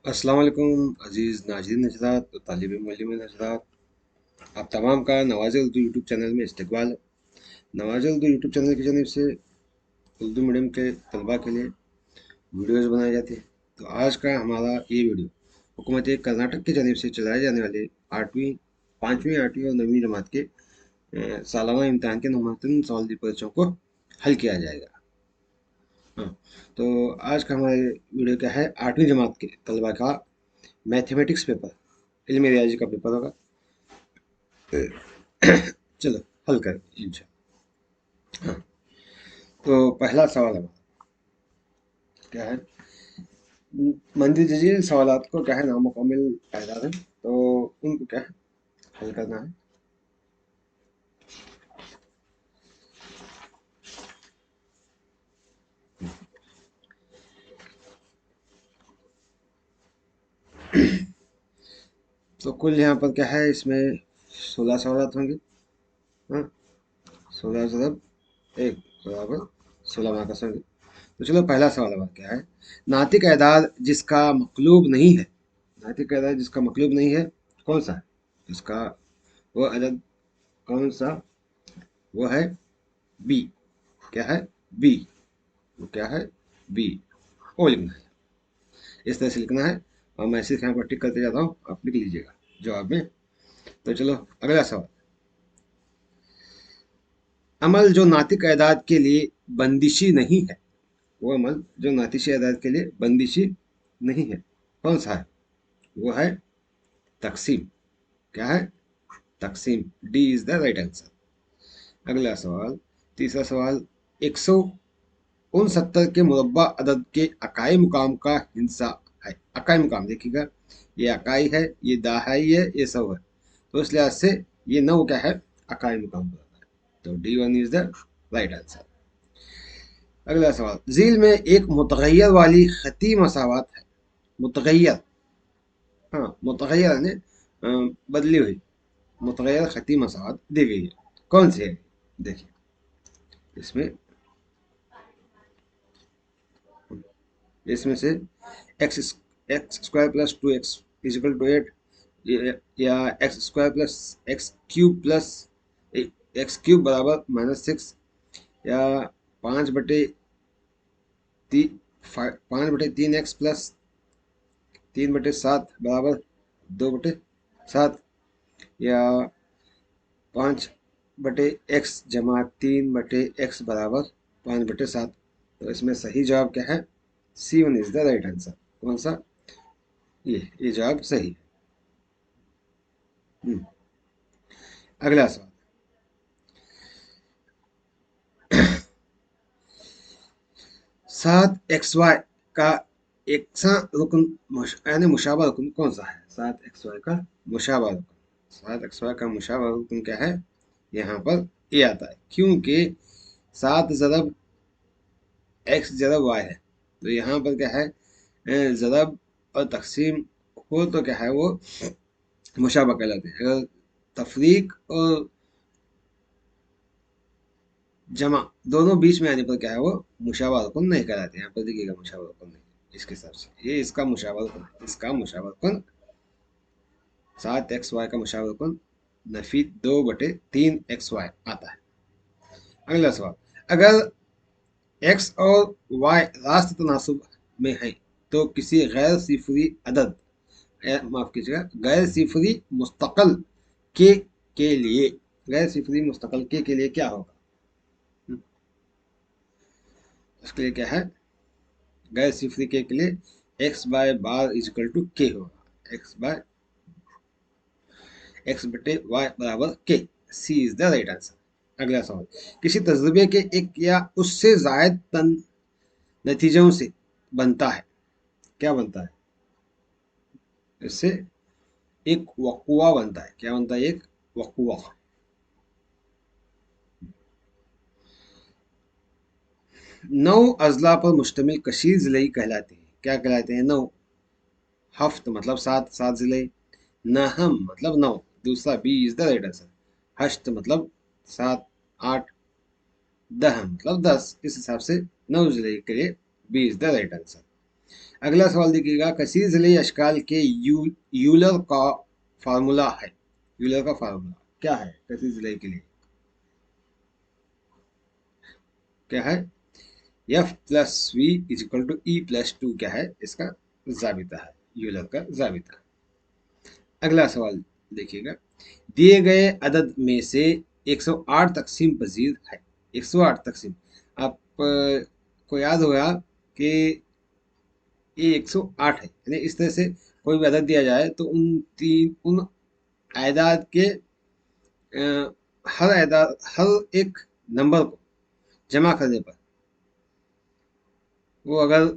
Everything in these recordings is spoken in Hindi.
अस्सलाम वालेकुम अज़ीज़ नाज़रीन हज़रात और तालिब इल्म हज़रात। आप तमाम का नवाज़ उर्दू यूट्यूब चैनल में इस्तकबाल है। नवाज़ उर्दू यूट्यूब चैनल की जानिब से उर्दू मीडियम के तलबा के लिए वीडियोज़ बनाई जाती है। तो आज का हमारा ये वीडियो हुकूमत कर्नाटक की जानिब से चलाए जाने वाले 8वीं 5वीं 8वीं और 9वीं जमात के सालाना इम्तहान के नामांकन सवाल पर्चों को हल किया जाएगा। हाँ, तो आज का हमारे वीडियो क्या है, 8वीं जमात के तलबा का मैथमेटिक्स पेपर, इल्मी रियाजी का पेपर होगा। चलो हल कर इंशाल्लाह। हाँ, तो पहला सवाल हमारा क्या है, मंदिर जजील सवालात को क्या है नामुकम्मल तादाद है, तो उनको क्या है हल करना है। तो कुल यहाँ पर क्या है, इसमें 16 सवालात होंगे। हाँ, 16 ज़रब एक बराबर 16 मार्क्स होंगे। तो चलो पहला सवाल हमारा क्या है, नातिक एदाद जिसका मकलूब नहीं है, नातिक एदाद जिसका मकलूब नहीं है कौन सा है, इसका वो अदद कौन सा, वो है बी। क्या है, बी। वो क्या है, बी। ओ लिखना है, इस तरह से लिखना है। और मैं सिर्फ यहाँ पर टिक करते जाता हूँ, आप लिख लीजिएगा जवाब में। तो चलो अगला सवाल, अमल जो नातिक एदाद के लिए बंदिशी नहीं है, वो अमल जो नातिशी एदाद के लिए बंदिशी नहीं है कौन सा है, वो है तकसीम। क्या है, तकसीम। D is the right answer. अगला सवाल, तीसरा सवाल, 169 के मुरब्बा अदद के अकाई मुकाम का हिस्सा है। अकाई मुकाम देखिएगा, ये अकाई है, ये दहाई है, ये सौ है। तो इस लिहाज से ये नौ क्या है, अकाई मुकाम पर है। तो D one is the right answer. अगला सवाल, झील में एक मुतगैर वाली खती मसावत है। मुतगैर, हाँ मुतगैर यानी बदली हुई, मुतगैर खती मसावत दी गई है, कौन सी है। देखिए इसमें, इसमें से x x square plus 2x is equal to 8, या x square plus x cube plus x cube बराबर -6, या 5/3 5/3x प्लस 3/7 बराबर 2/7, या 5/x जमा 3/x बराबर 5/7। तो इसमें सही जवाब क्या है, C one is the right answer. कौन सा, ये जवाब सही है। हम्म, अगला सवाल, 7xy का एकसा रुकन यानी मुशाबा रुकन कौन सा है। 7xy का मुशाबा रुकन, 7xy का मुशाबा रुकन क्या है, यहाँ पर ये आता है क्योंकि 7 ज़रब x ज़रब y है। तो यहाँ पर क्या है, ज़रब और तकसीम हो तो क्या है वो मुशाबा कहलाते हैं। अगर तफरीक और जमा दोनों बीच में आने पर क्या है वो मुशाबा रुकन नहीं कहलाते। यहाँ पर देखिएगा मुशाबा रुकन नहीं, इसके हिसाब से ये इसका मुशाबा रुकन है, इसका मुशाबा रुकन 7xy का मुशाबा रुकन नफी 2/3xy आता है। अगला सवाल, अगर x और y रास्त तनासुब में है तो किसी गैर सिफरी अदद, माफ कीजिएगा गैर सिफरी मुस्तकल के लिए, गैर सिफरी मुस्तकल के लिए क्या होगा। उसके लिए क्या है, गैर सिफरी के लिए x by bar is equal to k होगा, एक्स बाय एक्स बटे वाई बराबर k. C is the right answer. अगला सवाल, किसी तजुर्बे के एक या उससे जायद तन नतीजों से बनता है, क्या बनता है, इससे एक वकुआ बनता है। क्या बनता है, एक वकुआ। 9 अजला पर मुश्तमिल कशीर ज़िले कहलाते हैं, क्या कहलाते हैं, 9। हफ्त मतलब 7, 7 ज़िले। नहम मतलब 9, दूसरा B is the right answer. हश्त मतलब 7 8, दहम मतलब 10, इस हिसाब से 9 ज़िले के लिए B is the right answer. अगला सवाल देखिएगा, कसीर ज़िले अशकाल के यूलर का फार्मूला है। यूलर का फार्मूला क्या है कसीर ज़िले के लिए? क्या है? F plus V is equal to E plus two क्या है इसका जाबिता है, यूलर का जाबिता। अगला सवाल देखिएगा, दिए गए अदद में से 108 तकसीम पजीर है। 108 तकसीम, आप को याद होगा कि ये 108 है, यानी इस तरह से कोई भी अदद दिया जाए तो उन आयदाद के हर आयदाद, हर एक नंबर को जमा करने पर वो अगर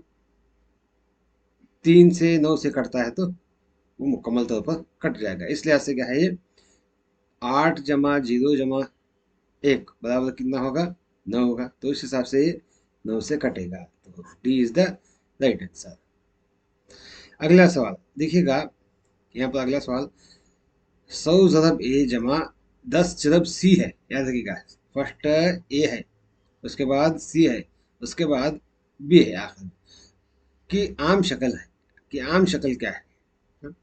3 से 9 से कटता है तो वो मुकम्मल तौर पर कट जाएगा। इस लिहाज से क्या है ये 8 जमा 0 जमा 1 बराबर कितना होगा? 9 होगा। तो इस हिसाब से ये 9 से कटेगा। तो D is the right answer. अगला सवाल देखिएगा, यहाँ पर अगला सवाल 100 ज़रब ए जमा 10 ज़रब सी है। याद रखिएगा, फर्स्ट ए है, उसके बाद सी है, उसके बाद बी है आखिर की आम शक्ल है। कि आम शक्ल क्या है? हाँ?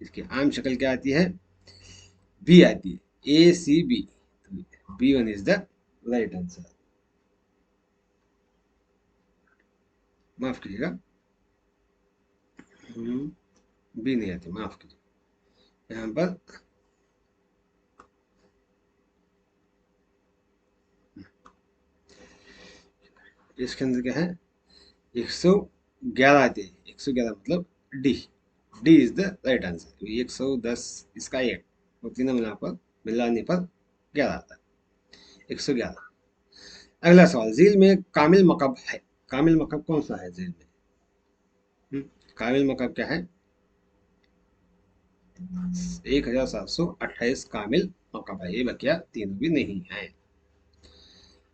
इसकी आम शक्ल क्या आती है? बी आती है, A C B. B one is the right answer. माफ कीजिएगा, बी नहीं आती, माफ कीजिए। यहाँ पर इसके अंदर क्या है? 111 आती है। 111 मतलब D. D is the right answer. 110 इसका 1 और तीनों मिलाने पर 11 आता है। 111। अगला सवाल, झील में कामिल मकब है। कामिल मकब कौन सा है झील में? कामिल मकब क्या है? 1728 कामिल मकब है। ये बकिया तीनों भी नहीं है।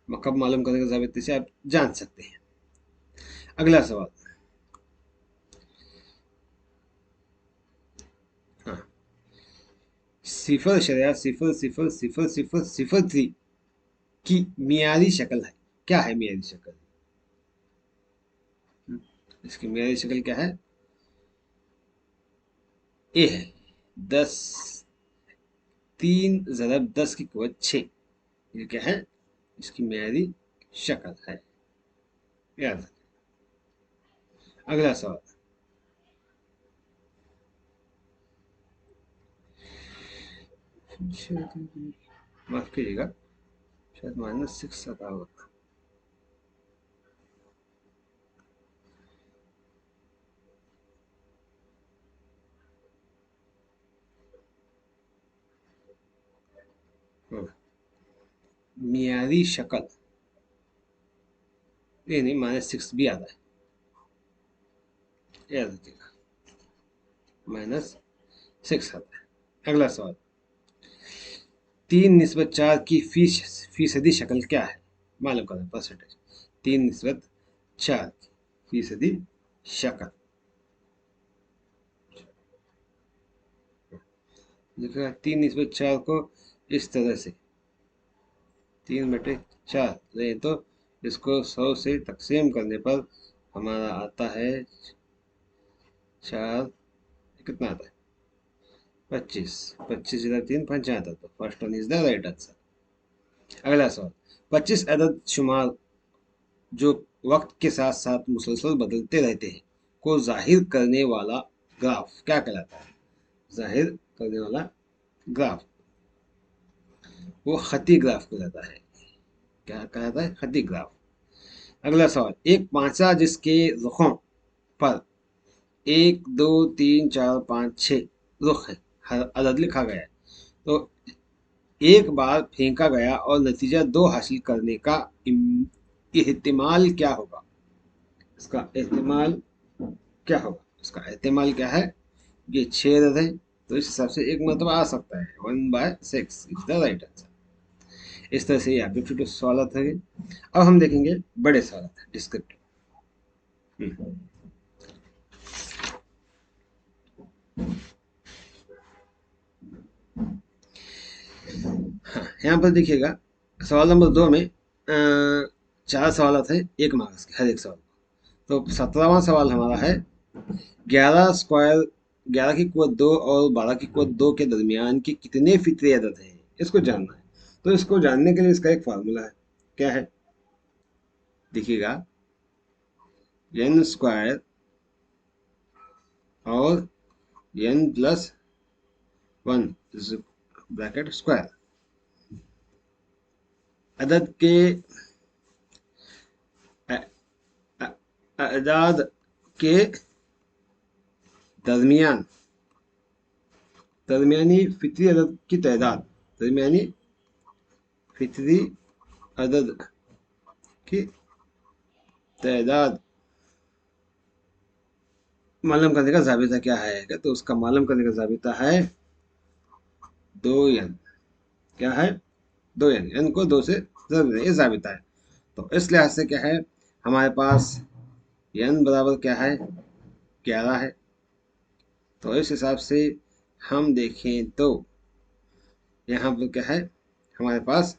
मकब मालूम करने के ज़ाबिते से आप जान सकते हैं। अगला सवाल, हाँ, 0.0000003 की मियादी शक्ल है। क्या है मियादी शक्ल? इसकी मियादी शक्ल क्या है? ए है 10, 3 ज़रब 10 की कुवत 6। ये क्या है? इसकी मियादी शक्ल है। याद रखें। अगला सवाल, माफ कीजिएगा, शायद -6 आता होगा। मियादी शक्ल, ये नहीं, -6 भी आता है। याद रखिएगा, -6 आता है। अगला सवाल, 3/4 की फीसदी शक्ल क्या है? मालूम करें परसेंटेज। 3/4 की फीसदी शक्ल। देखिएगा 3/4 को इस तरह से 3/4 ले तो इसको 100 से तकसीम करने पर हमारा आता है 4, कितना आता है? 25। 25 इधर 3 75। तो first one is the right answer. अगला सवाल, 25 अदद शुमार जो वक्त के साथ साथ मुसलसल बदलते रहते हैं को जाहिर करने वाला ग्राफ क्या कहलाता है? जाहिर करने वाला ग्राफ वो खती ग्राफ कहलाता है। क्या कहलाता है? खती ग्राफ। अगला सवाल, एक पांचा जिसके रुखों पर 1 2 3 4 5 6 रुख है, हर अदद लिखा गया है, तो एक बार फेंका गया और नतीजा 2 हासिल करने का एहतिमाल क्या होगा? इसका एहतिमाल क्या होगा? इसका एहतिमाल क्या है? ये 6 अदद है, तो इस हिसाब से एक मरतबा आ सकता है। 1/6 इज द राइट आंसर। इस तरह से ये आपके छोटे सवाल थे। अब हम देखेंगे बड़े सवाल डिस्क्रिप्टिव। हाँ, यहाँ पर देखिएगा सवाल नंबर 2 में 4 सवाल थे, 1 मार्क्स के हर एक सवाल। तो 17वां सवाल हमारा है 11 स्क्वायर, 11 की कुवत 2 और 12 की कुवत 2 के दरमियान की कितने फितरी अदद हैं, इसको जानना है। तो इसको जानने के लिए इसका एक फार्मूला है। क्या है? देखिएगा, एन स्क्वायर और एन प्लस 1 ब्रैकेट स्क्वायर, अदद के अ- अ- अदाद के दरमियान, दरमियानी फितरी अदद की तादाद, दरमियानी फितरी अदद की तादाद मालूम करने का ज़ाबिता क्या है? तो उसका मालूम करने का ज़ाबिता है 2n। क्या है? 2n, n को 2 से ज़रूर देना, ये ज़ाबिता है। तो इस लिहाज से क्या है, हमारे पास n बराबर क्या है? 11 है। तो इस हिसाब से हम देखें तो यहाँ पर क्या है हमारे पास,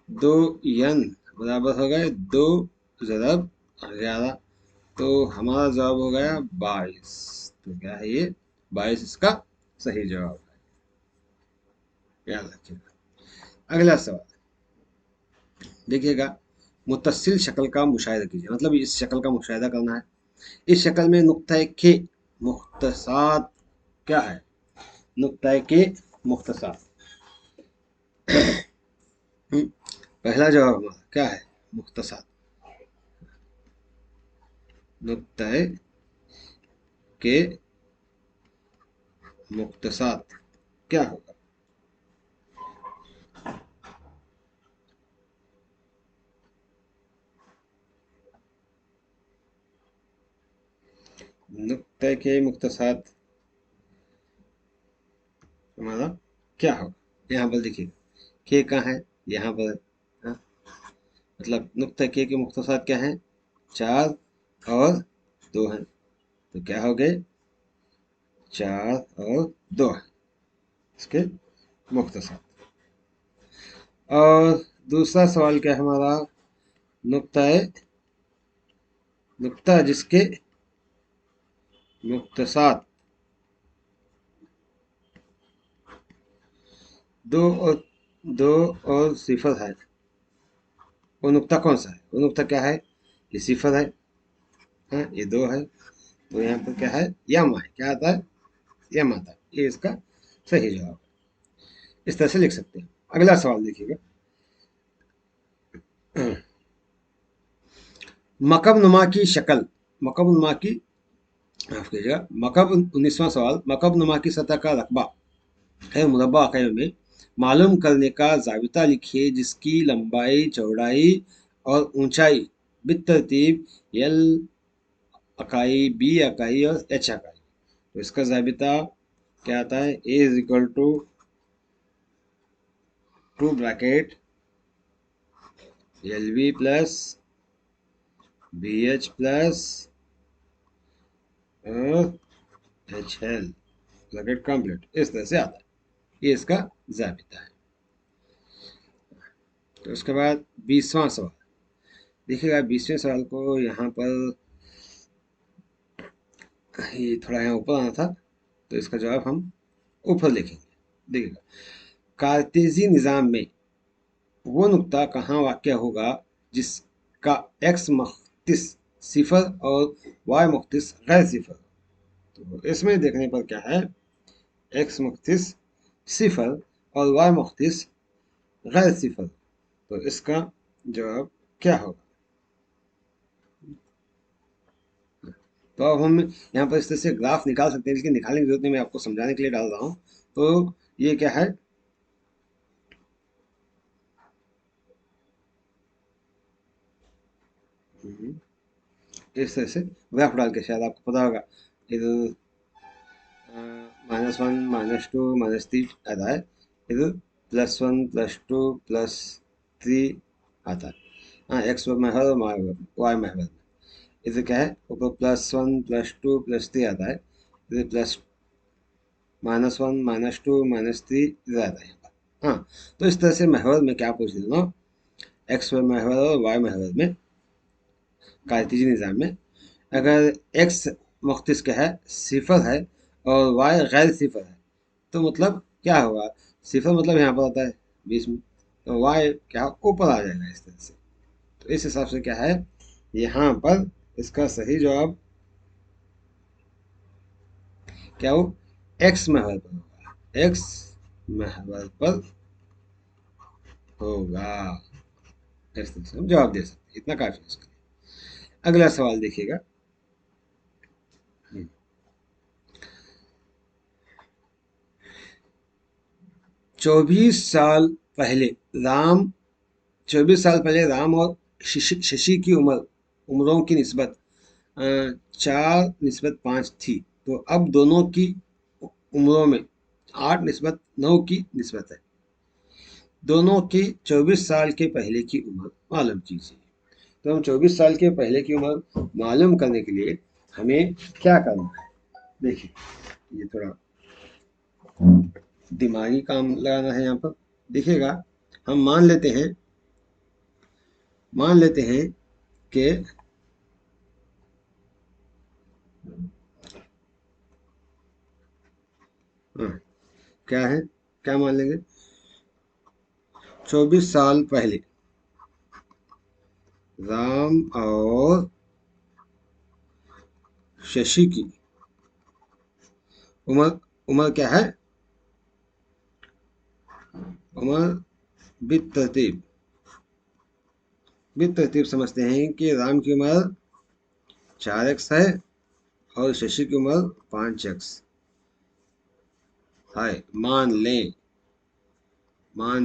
2n बराबर हो गए 2 ज़रब 11। तो हमारा जवाब हो गया 22। तो क्या है ये? 22 इसका सही जवाब है, याद रखिएगा। अगला सवाल देखिएगा, मुत्तसिल शक्ल का मुशाहिदा कीजिए, मतलब इस शक्ल का मुशाहिदा करना है। इस शक्ल में नुक्ता के मुख्तसात क्या है? नुक्ता के मुख्तसात, पहला जवाब हमारा क्या है? मुख्तसात। नुक्ता के मुख्तसात क्या होगा? नुक्ता के मुख्तसात हमारा क्या होगा? यहाँ पर देखिए, के कहाँ है? यहाँ पर है। हाँ? मतलब नुक्ता के मुख्तसात क्या है? 4 और 2 हैं। तो क्या हो गए? 4 और 2 है इसके मुख्तसर। और दूसरा सवाल क्या है हमारा? नुक्ता नुक्ता जिसके मुख्तसात 2 और 2 और सिफर है, वो नुक्ता कौन सा है? वो नुक्ता क्या है? ये सिफर है। हाँ, ये 2 है। तो यहाँ पर क्या है? यम है। क्या आता है? यम आता है। ये इसका सही जवाब है। इस तरह से लिख सकते हैं। अगला सवाल देखिएगा, मकब नुमा की शक्ल, मकब नुमा की, माफ कीजिएगा, मकब 19वां सवाल, मकब नुमा की सतह का रकबा है मुरबा आकार में मालूम करने का जाबिता लिखिए जिसकी लंबाई, चौड़ाई और ऊंचाई बितरतीब एल इकाई, बी इकाई और एच इकाई। तो इसका जाबिता क्या आता है? A is equal to 2 bracket L B plus B H plus H L bracket complete, इस तरह से आता है। ये इसका जाबिता है। तो उसके बाद 20वां सवाल देखिएगा। 20वें सवाल को यहाँ पर, ये थोड़ा यहाँ ऊपर आना था, तो इसका जवाब हम ऊपर लिखेंगे। देखिएगा, कार्तेजी निज़ाम में वो नुक्ता कहाँ वाक़या होगा जिसका एक्स मुख्तिस सिफर और वाई मुख्तिस गैर सिफर? तो इसमें देखने पर क्या है, एक्स मुख्तिस सिफर और वाई मुख्तिस गैर सिफर। तो इसका जवाब क्या होगा? तो अब हम यहाँ पर इस तरह से ग्राफ निकाल सकते हैं, लेकिन निकालने की जरूरत नहीं, मैं आपको समझाने के लिए डाल रहा हूँ। तो ये क्या है? इस तरह से ग्राफ डाल के, शायद आपको पता होगा, इधर -1 -2 -3 आता है, इधर +1 +2 +3 आता है। हाँ, एक्स महवर और वाई महवर में इधर क्या है, ऊपर +1 +2 +3 आता है, इधर प्लस -1 -2 -3 इधर आता है यहाँ पर। हाँ, तो इस तरह से महवर में क्या पूछ लेना, एक्स महवर और वाई महवर में कार्टेशियन निज़ाम में अगर एक्स मस्तिष्क है, सिफर है और वाई गैर सिफर है तो मतलब क्या होगा? सिफर मतलब यहाँ पर आता है बीच में, तो वाई क्या ऊपर आ जाएगा इस तरह से। तो इस हिसाब से क्या है यहाँ पर इसका सही जवाब क्या हो? एक्स महवर पर होगा, एक्स महवर पर होगा। इस तरह से हम जवाब दे सकते हैं, इतना काफी है इसके लिए। अगला सवाल देखिएगा। 24 साल पहले राम 24 साल पहले राम और शशि की उम्रों की निस्बत 4:5 थी। तो अब दोनों की उम्रों में 8:9 की निस्बत है। दोनों की 24 साल के पहले की उम्र मालूम कीजिए। तो हम 24 साल के पहले की उम्र मालूम करने के लिए हमें क्या करना है? देखिए, ये थोड़ा दिमागी काम लगाना है यहाँ पर। देखिएगा, हम मान लेते हैं कि हाँ, क्या है, क्या मान लेंगे? 24 साल पहले राम और शशि की उम्र उम्र क्या है? उम्र बित तरतीब समझते हैं कि राम की उम्र 4x है और शशि की उम्र 5x है। मान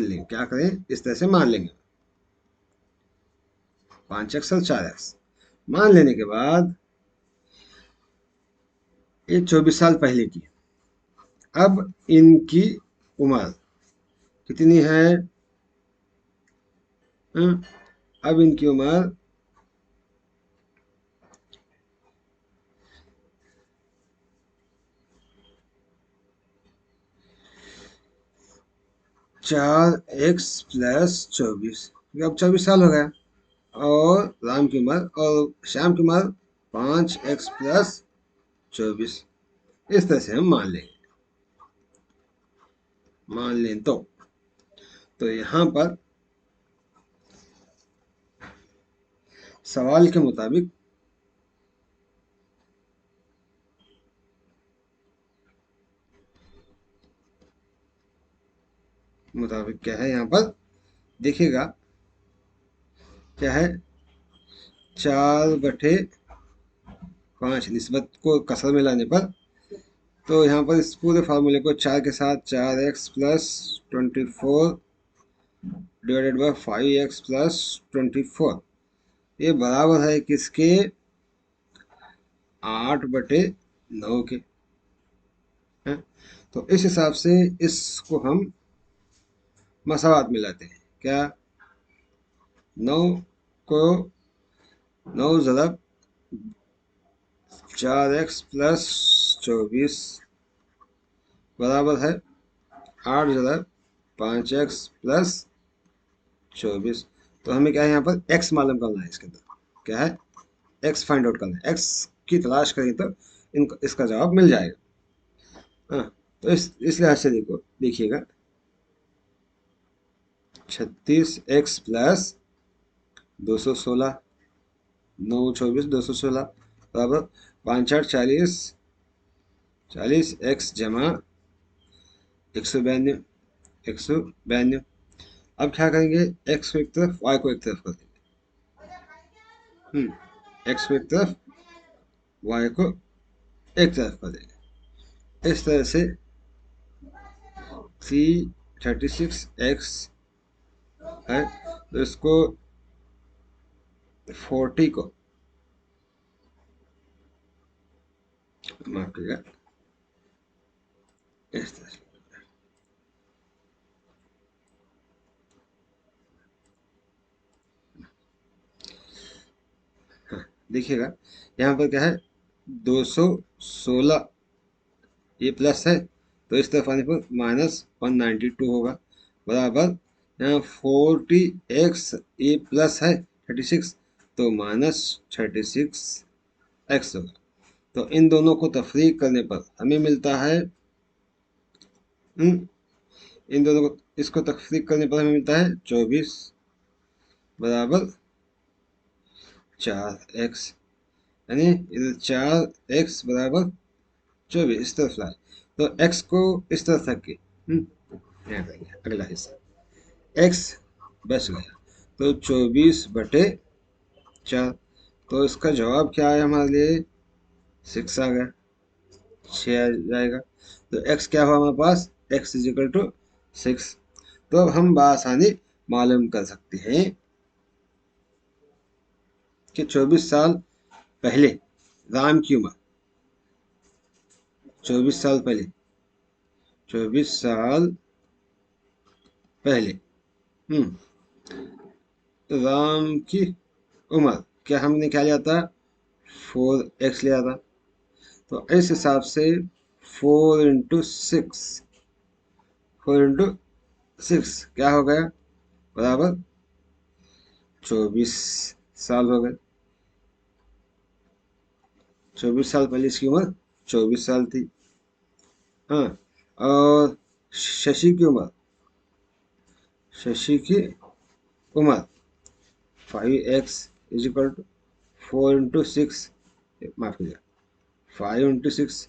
लें क्या करें, इस तरह से मान लेंगे 5x और 4x। मान लेने के बाद ये 24 साल पहले की, अब इनकी उम्र कितनी है? अब इनकी उम्र 4x+24, अब 24 साल हो गया। और राम की उम्र और श्याम की उम्र 5x+24। इस तरह से हम मान लें तो यहाँ पर सवाल के मुताबिक क्या है यहाँ पर? देखिएगा, क्या है? 4/5 निस्बत को कसर में लाने पर, तो यहाँ पर इस पूरे फार्मूले को 4 के साथ 4x+24 डिवाइडेड बाय 5x+24, ये बराबर है किसके? 8/9 के है। तो इस हिसाब से इसको हम मसावात में लाते हैं। क्या? 9 को 9 ज़रब 4x+24 बराबर है 8 ज़रब 5x+24। तो हमें क्या है यहाँ पर x मालूम करना है। इसके अंदर क्या है? x फाइंड आउट करना है। x की तलाश करें तो इसका जवाब मिल जाएगा। हाँ, तो इस लिहाज से देखिएगा 36x+216, 9 24 216 बराबर 5 8 40, 40x जमा 192, 192। अब क्या करेंगे? x को एक तरफ, y को एक तरफ कर देंगे। x को एक तरफ, y को एक तरफ कर देंगे। इस तरह से 336x है, तो इसको 40 को माफ कीजिएगा, इस तरह से। हाँ, देखिएगा यहाँ पर क्या है? 216 ये प्लस है, तो इस तरफ आने पर -192 होगा बराबर यहाँ 40x ये प्लस है 36, तो -36x होगा। तो इन दोनों को तफरीक करने पर हमें मिलता है, इन दोनों को इसको तफरीक करने पर हमें मिलता है 24 बराबर 4x, यानी इधर 4x बराबर 24 इस तरफ लाए, तो x को इस तरफ रख के यहाँ करेंगे अगला हिस्सा, x बच गया, तो 24/4। तो इसका जवाब क्या है हमारे लिए, 6 आ गया, 6 आ जाएगा। तो x क्या हुआ हमारे पास, x इज इक्वल टू 6। तो अब हम बआसानी मालूम कर सकते हैं कि 24 साल पहले राम की उम्र, 24 साल पहले, 24 साल पहले राम की उम्र क्या हमने क्या लिया था, 4x लिया था। तो इस हिसाब से 4 × 6, 4 × 6 क्या हो गया, बराबर 24 साल हो गए। 24 साल पहले इसकी उम्र 24 साल थी। हाँ, और शशि की उम्र, शशि की उम्र 5x इज इक्वल टू 4 × 6, माफ कीजिए 5 × 6,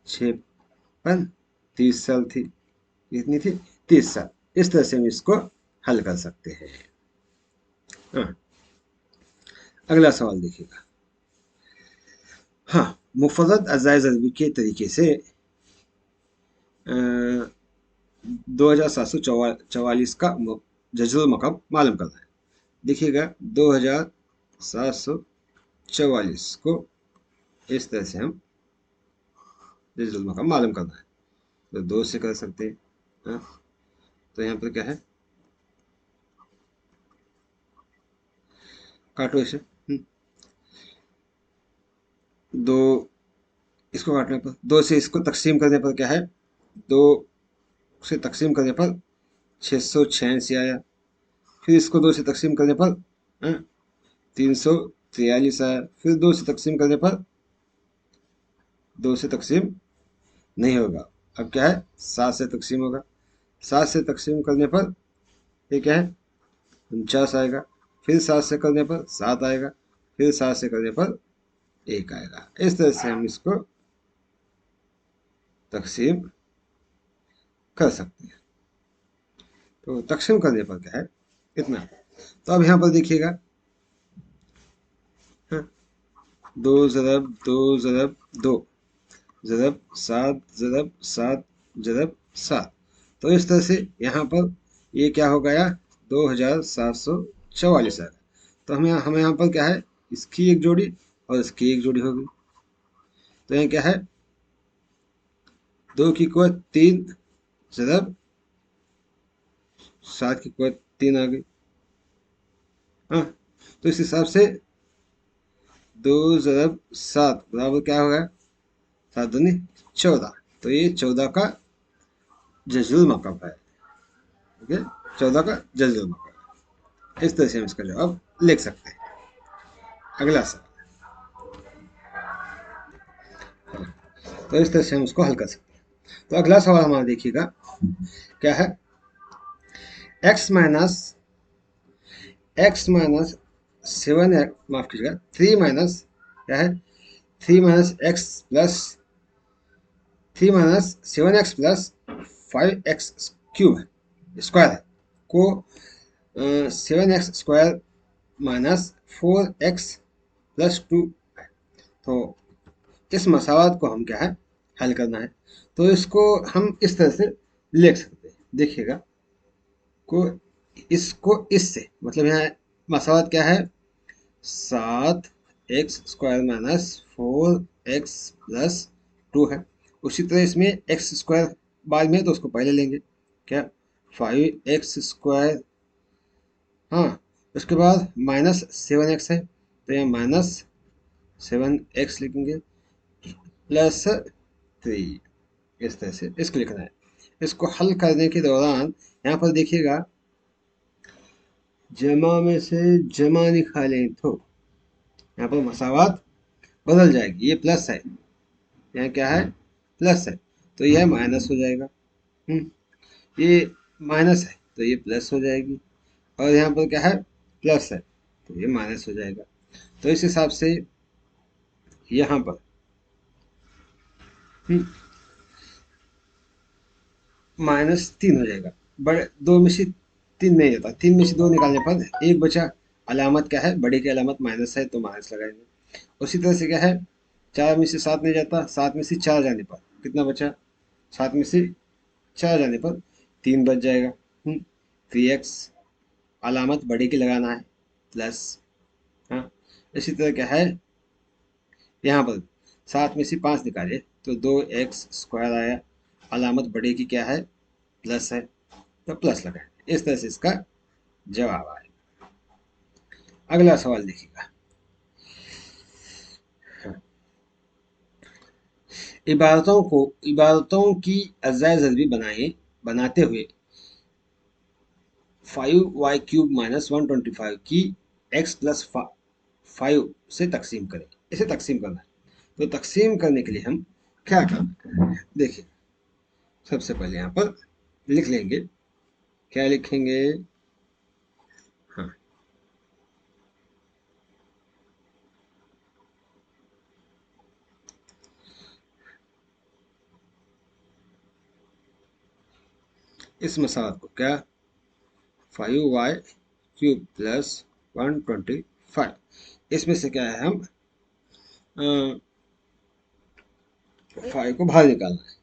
56, 30 साल थी। कितनी थी, 30 साल। इस तरह से हम इसको हल कर सकते हैं। हाँ, अगला सवाल देखिएगा। हाँ, मुफर्रद अज़ाए ज़रबी के तरीके से 2744 का जज्रुल मकब मालूम करना है। देखिएगा 2744 को इस तरह से हम जज्रुल मकब मालूम करना है, तो 2 से कर सकते हैं। हाँ, तो यहाँ पर क्या है, काटो इसे, 2, इसको काटने पर 2 से इसको तकसीम करने पर क्या है, 2 से तकसीम करने पर 686 आया। फिर इसको 2 से तकसीम करने पर 343 आया। फिर 2 से तकसीम करने पर 2 से तकसीम नहीं होगा, अब क्या है 7 से तकसीम होगा। 7 से तकसीम करने पर ये क्या है 49 आएगा। फिर 7 से करने पर 7 आएगा। फिर 7 से करने पर 1 आएगा। इस तरह से हम इसको तकसीम कर सकते हैं। तो तकसीम करने पर क्या है इतना। तो अब यहाँ पर देखिएगा, 2 ज़रब 2 ज़रब 2 ज़रब 7 ज़रब 7 ज़रब 7। तो इस तरह से यहाँ पर ये क्या हो गया, 2744 आएगा। तो हमें यहाँ पर क्या है, इसकी एक जोड़ी और इसकी एक जोड़ी होगी। तो यहाँ क्या है, 2 की कुवत 3 ज़रब 7 की कुवत 3 आ गई। हाँ, तो इस हिसाब से 2 ज़रब 7 बराबर क्या होगा, 7 दूनी 14। तो ये 14 का जज़ुल मकब है। ठीक है, 14 का जज़ुल मकब। इस तरह से हम इसका जवाब लिख सकते हैं। अगला सवाल, तो इस तरह से हम इसको हल कर सकते हैं। तो अगला सवाल हमारा देखिएगा क्या है, x माइनस 7, माफ कीजिएगा 3 माइनस क्या है, 3 minus 7x plus 5x cube square को 7x² -4x+2। तो इस मसावत को हम क्या है हल करना है। तो इसको हम इस तरह से लिख सकते हैं, देखिएगा को इसको इससे मतलब यहाँ मसावत क्या है, 7x² - 4x+2 है। उसी तरह इसमें x² बाद में तो उसको पहले लेंगे, क्या 5x²। हाँ, उसके बाद -7x है, तो यहाँ -7x लिखेंगे +3। इस तरह से इसको लिखना है। इसको हल करने के दौरान यहाँ पर देखिएगा जमा में से जमा निकालें तो यहाँ पर मसावात बदल जाएगी, ये प्लस है, यहाँ क्या है, प्लस है, तो यह माइनस हो जाएगा। ये माइनस है तो ये प्लस हो जाएगी, और यहाँ पर क्या है, प्लस है तो ये माइनस हो जाएगा। तो इस हिसाब से यहाँ पर -3 हो जाएगा। बड़े दो में से 3 नहीं होता, 3 में से 2 निकालने पर एक बचा। अलामत क्या है, बड़े की अलामत माइनस है तो माइनस लगाएंगे। उसी तरह से क्या है, 4 में से 7 नहीं जाता, 7 में से 4 जाने पर कितना बचा, 7 में से 4 जाने पर 3 बच जाएगा। 3x अलामत बड़े की लगाना है, प्लस। हाँ, इसी तरह क्या है, यहाँ पर 7 में से 5 निकाले तो 2x² आया, अलामत बड़े की क्या है, प्लस है तो प्लस लगाए। इस तरह से इसका जवाब आएगा। अगला सवाल देखिएगा। इबारतों की अज़ाय ज़रबी बनाते हुए 5y³ - 125 की x+5 से तकसीम करें। इसे तकसीम करना है, तो तकसीम करने के लिए हम क्या करना है, देखिए सबसे पहले यहाँ पर लिख लेंगे, क्या लिखेंगे, हाँ, इस मसाला को क्या, 5y³ + 125, इसमें से क्या है, हम 5 को बाहर निकालना है।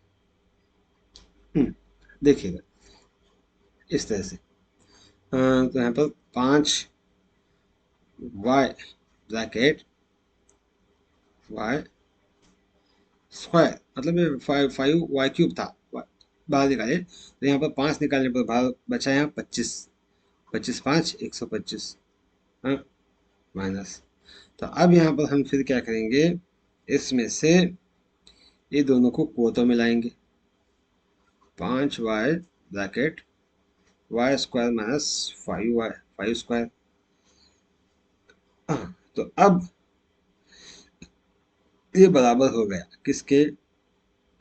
देखिएगा इस तरह से, तो यहाँ पर 5y ब्रैकेट y स्क्वायर, मतलब ये 5y³ था, बाहर निकाले तो यहाँ पर 5 निकालने पर बाहर बचा यहाँ 25, 25 5 125, हाँ, माइनस। तो अब यहाँ पर हम फिर क्या करेंगे, इसमें से ये दोनों को कोतों में लाएंगे, 5y bracket y² - 5y 5 square. तो अब ये बराबर हो गया किसके,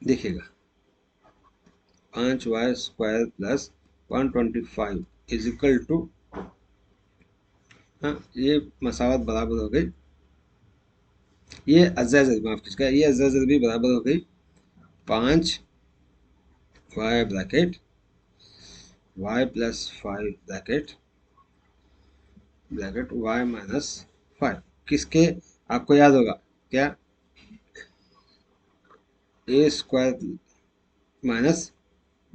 देखिएगा 5y² + 125 = हाँ, ये मसावत बराबर हो गई, ये अज़ा ज़रबी, माफ कीजिएगा, ये अज़ा ज़रबी बराबर हो गई 5y bracket y + 5 bracket y - 5 किसके, आपको याद होगा क्या, a² -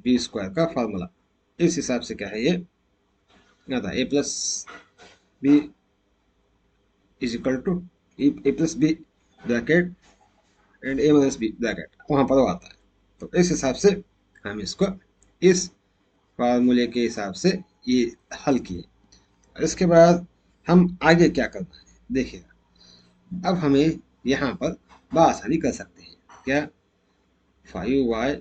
b² का फार्मूला। इस हिसाब से क्या है, ये आता है a+b = a+b bracket and a - b bracket, वहाँ पर वो आता है। तो इस हिसाब से हम इसको इस फार्मूले के हिसाब से ये हल किए। इसके बाद हम आगे क्या करना है, देखिएगा अब हमें यहाँ पर बआसानी कर सकते हैं, क्या, 5y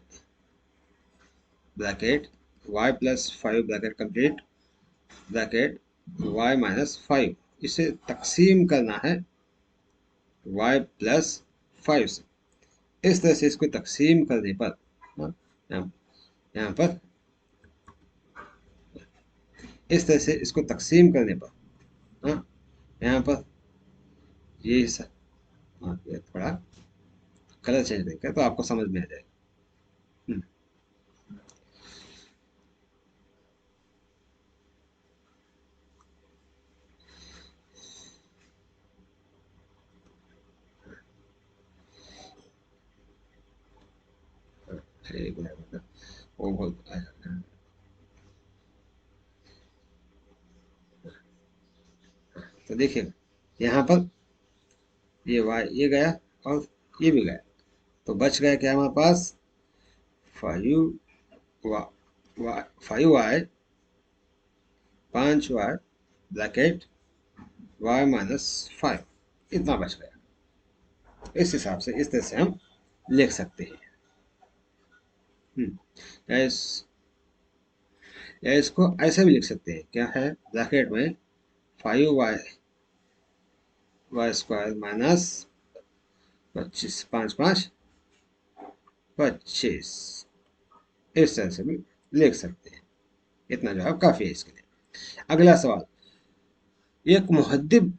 bracket y + 5 bracket complete bracket y - 5, इसे तकसीम करना है y + 5 से। इस तरह से इसको तकसीम करने पर, हाँ, यहाँ पर इस तरह से इसको तकसीम करने पर, हाँ, यहाँ पर ये हाँ, ये थोड़ा कलर चेंज करेंगे तो आपको समझ में आ जाएगा। एक मिनट, वो बहुत तो देखिए यहाँ पर ये y ये गया और ये भी गया, तो बच गया क्या हमारे पास, 5y 5y ब्रैकेट y - 5, इतना बच गया। इस हिसाब से इस तरह से हम लिख सकते हैं। या इसको ऐसे भी लिख सकते हैं, क्या है, ब्रैकेट में 5y माइनस 25, 5 5 25, इस तरह से भी लिख सकते हैं। इतना जवाब काफी है इसके लिए। अगला सवाल, एक मुहद्दिब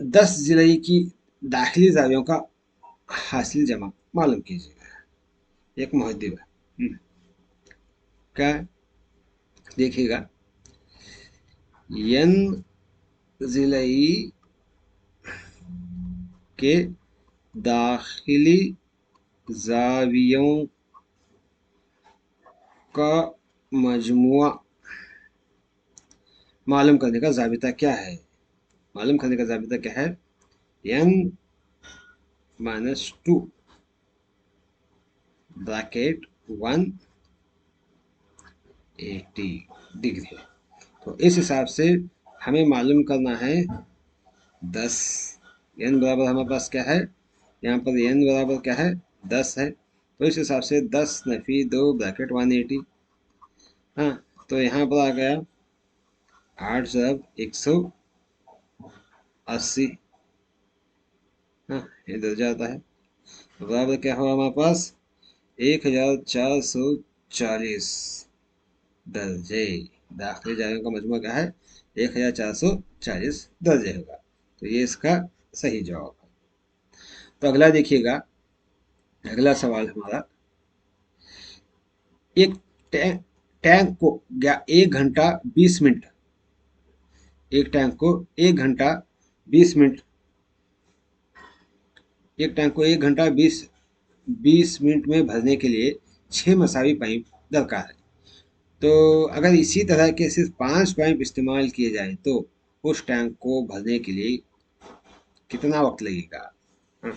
10 जुलाई की दाखिली जावियों का हासिल जमा मालूम कीजिएगा। एक मुहद्दिब है, क्या है? देखिएगा, यन जिलाई के दाखिली जावियों का मजमुआ मालूम करने का जाबिता क्या है? मालूम करने का जाबिता क्या है? n minus 2 bracket 180 degree. तो इस हिसाब से हमें मालूम करना है 10, n बराबर हमारे पास क्या है, यहाँ पर n बराबर क्या है, 10 है। तो इस हिसाब से 10 नफी 2 ब्रैकेट 180। हाँ, तो यहाँ पर आ गया 8 जब 180। हाँ, इधर जाता है, बराबर क्या हुआ हमारे पास, 1440 दर्जे। दाखिली जावियों का मजमूआ क्या है, 1440 दर्जे होगा। तो ये इसका सही जवाब है। तो अगला देखिएगा, अगला सवाल हमारा, एक टैंक टैंक को 1 घंटा 20 मिनट, एक टैंक को 1 घंटा 20 मिनट, एक टैंक को 1 घंटा 20 मिनट में भरने के लिए 6 मसावी पाइप दरकार है। तो अगर इसी तरह के सिर्फ 5 पाइप इस्तेमाल किए जाए तो उस टैंक को भरने के लिए कितना वक्त लगेगा? हाँ,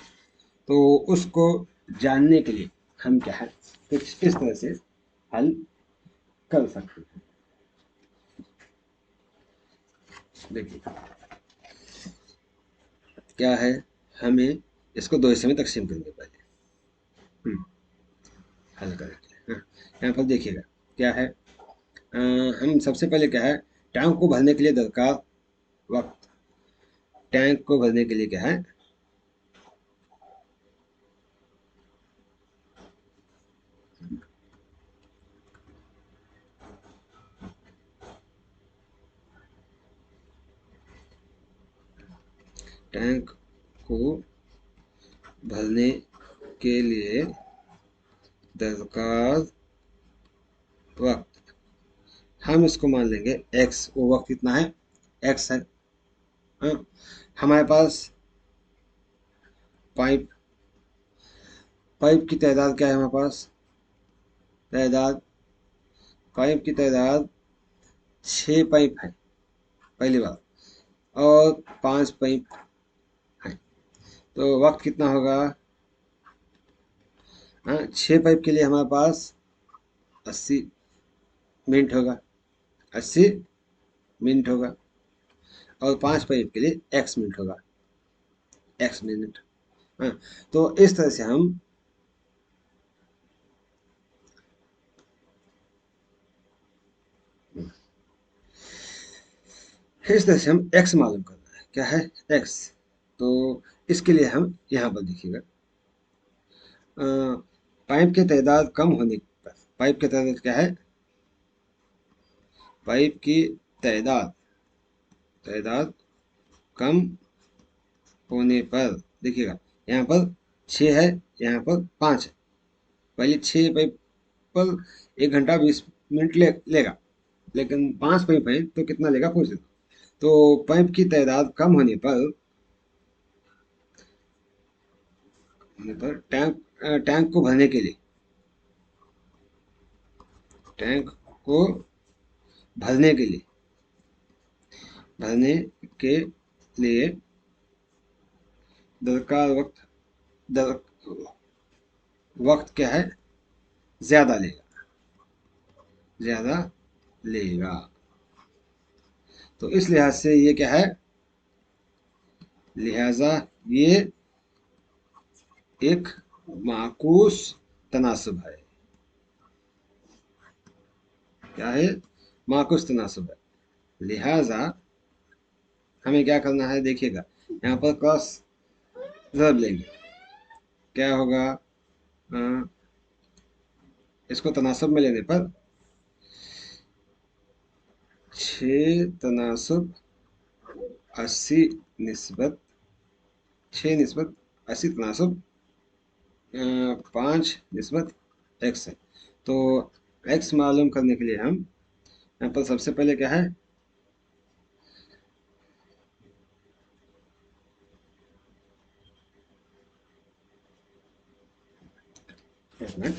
तो उसको जानने के लिए हम क्या है, कुछ इस तरह से हल कर सकते हैं। देखिए क्या है, हमें इसको दो हिस्से में तकसीम करेंगे पहले, हल करेंगे। हाँ, यहाँ पर देखिएगा क्या है, हम सबसे पहले क्या है, टैंक को भरने के लिए दरकार वक्त, टैंक को भरने के लिए क्या है, टैंक को भरने के लिए दरकार वक्त, हम इसको मान लेंगे x। वो वक्त कितना है, x है। हाँ, हमारे पास पाइप पाइप की तादाद क्या है, हमारे पास तादाद, पाइप की तादाद 6 पाइप है पहली बार, और 5 पाइप है। तो वक्त कितना होगा, हाँ, 6 पाइप के लिए हमारे पास 80 मिनट होगा, 80 मिनट होगा, और 5 पाइप के लिए x मिनट होगा, x मिनट। हाँ, तो इस तरह से हम x मालूम करना है, क्या है, x। तो इसके लिए हम यहाँ पर देखिएगा, पाइप की तादाद कम होने पर, पाइप की तादाद क्या है, पाइप की तादाद तादाद कम होने पर, देखिएगा यहाँ पर 6 है, यहाँ पर 5 है। पहले 6 पाइप पर 1 घंटा 20 मिनट लेगा, लेकिन 5 पाइप है तो कितना लेगा पूछ लेना। तो पाइप की तादाद कम होने पर टैंक को भरने के लिए, टैंक को भरने के लिए भरने के लिए दरकार वक्त, दर, वक्त क्या है, ज्यादा लेगा, ज्यादा लेगा। तो इस लिहाज से ये क्या है, लिहाजा ये एक माकूस तनासब है। क्या है, माकुस तनासुब है। लिहाजा हमें क्या करना है, देखिएगा यहाँ पर क्रॉस ज़रब लेंगे, क्या होगा, इसको तनासुब में लेने पर 6 तनासुब 80 निस्बत 6 निस्बत 80 तनासुब 5 निस्बत x है। तो x मालूम करने के लिए हम यहाँ पर सबसे पहले क्या है, एक मिनट,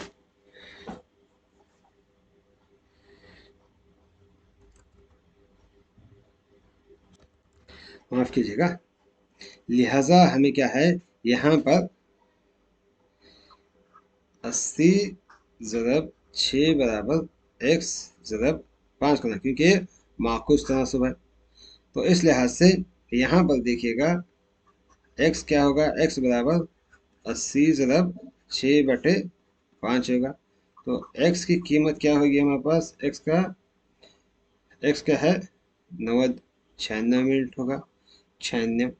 माफ कीजिएगा। लिहाजा हमें क्या है, यहाँ पर 80 ज़रब 6 बराबर x ज़रब 5 करना, क्योंकि माकुस तनासुब है। तो इस लिहाज से यहाँ पर देखिएगा x क्या होगा, x बराबर 80 ज़रब 6 बटे 5 होगा। तो x की कीमत क्या होगी हमारे पास, x क्या है 90, 96 मिनट होगा, 96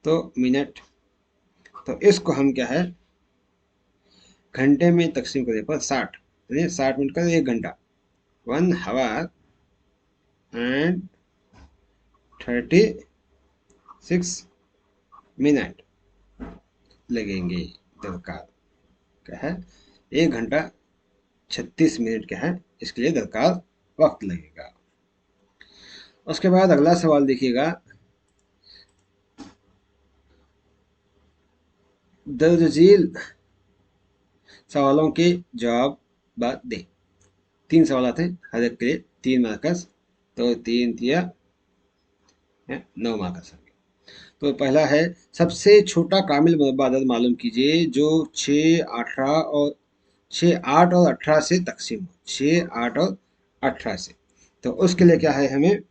तो मिनट। तो इसको हम क्या है घंटे में तकसीम करें पर 60, यानी 60 मिनट का 1 घंटा, 1 हावर एंड 36 मिनट लगेंगे दरकार, क्या है 1 घंटा 36 मिनट क्या है इसके लिए दरकार वक्त लगेगा। उसके बाद अगला सवाल देखिएगा, दर्ज झील सवालों के जवाब बाद दें। 3 सवाल थे, हर एक के लिए 3 मार्कस, तो 3 दिया 9 मार्कस। तो पहला है, सबसे छोटा कामिल मुरब्बा अदद मालूम कीजिए जो 6, 8 और 18 से तकसीम हो, 6, 8 और 18 से। तो उसके लिए क्या है, हमें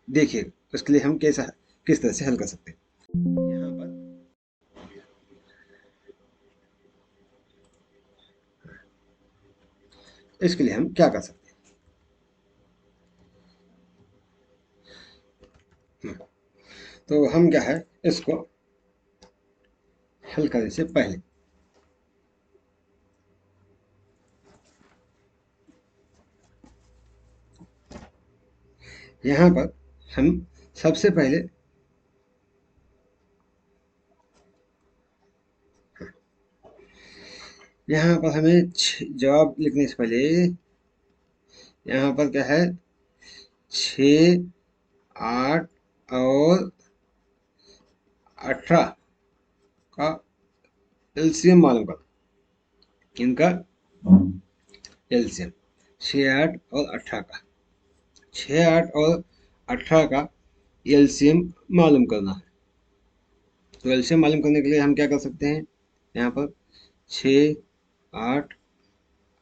देखिए उसके लिए हम किस तरह से हल कर सकते हैं। यहाँ पर इसके लिए हम क्या कर सकते हैं, तो हम क्या है इसको हल करने से पहले यहाँ पर हम सबसे पहले यहाँ पर हमें जवाब लिखने से पहले यहाँ पर क्या है 6, 8 और 18 का एलसीएम मालूम कर, इनका एलसीएम 6, 8 और 18 का, 6, 8 और 18 का एलसीएम मालूम करना है। तो एलसीएम मालूम करने के लिए हम क्या कर सकते हैं, यहाँ पर 6, 8,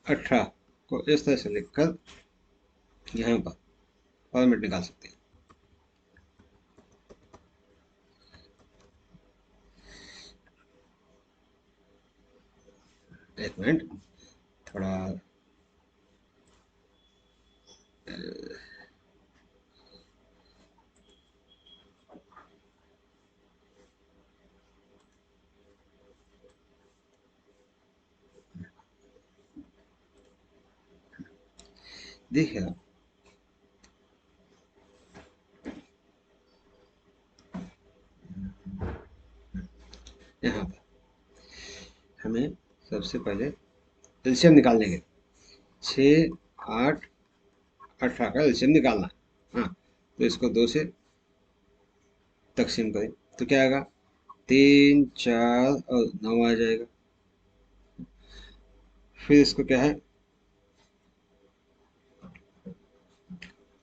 18 को इस तरह से लिखकर यहाँ पर फॉर्मेट निकाल सकते हैं। एक मिनट, थोड़ा देखिए यहाँ पर हमें सबसे पहले एलसीएम निकालने के 6, 8, 18 का एलसीएम निकालना है। हाँ, तो इसको 2 से तकसीम करें तो क्या आएगा, 3, 4 और 9 आ जाएगा। फिर इसको क्या है